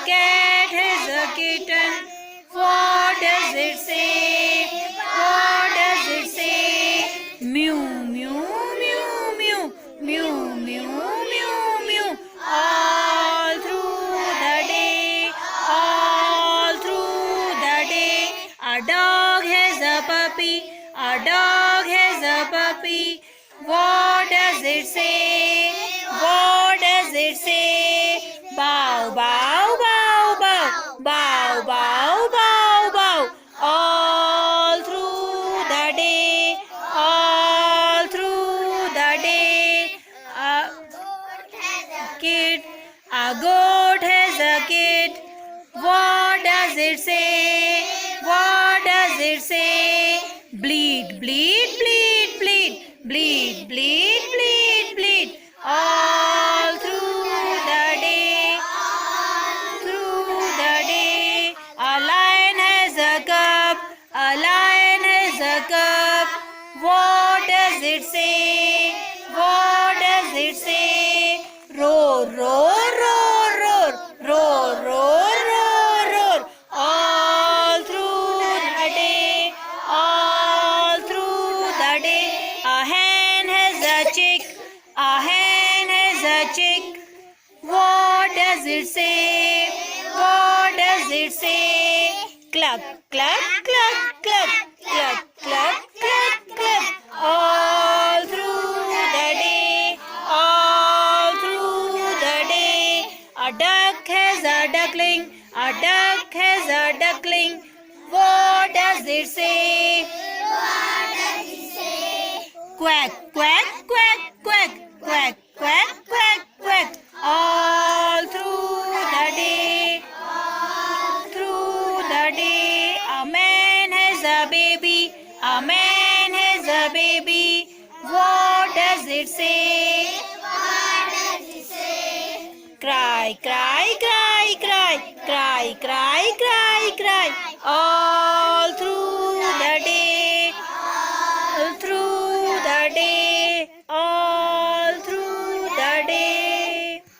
cat has a kitten. What does it say? What does it say? Mew, mew, mew, mew, mew, mew, mew, mew. All through the day, all through the day. A dog has a puppy. A dog has a puppy. What does it say? What does it say? Bow, bow, bow, bow, bow, bow, bow, bow. All through the day, all through the day. A kid, a goat has a kid. What does it say? What does it say? Bleed, bleed, bleed, bleed, bleed, bleed, bleed, bleed. All through the day, through the day. A lion has a cub, a lion has a cub. What does it say? What does it say? Roar, roar, roar, roar, roar, roar, roar, roar. All through the day, all through the day. A hen has a chick, a hen has a chick. What does it say? What does it say? Cluck, cluck, cluck, cluck, cluck, cluck, cluck, cluck. All through the day, all through the day. A duck has a duckling, a duck has a duckling. What does it say? What does it say? Quack, quack, quack, quack, quack, quack, quack, quack. All through the day, all through the day. A man has a baby, a man has a baby. What does it say? What does it say? Cry, cry, cry, cry, cry, cry, cry, cry. All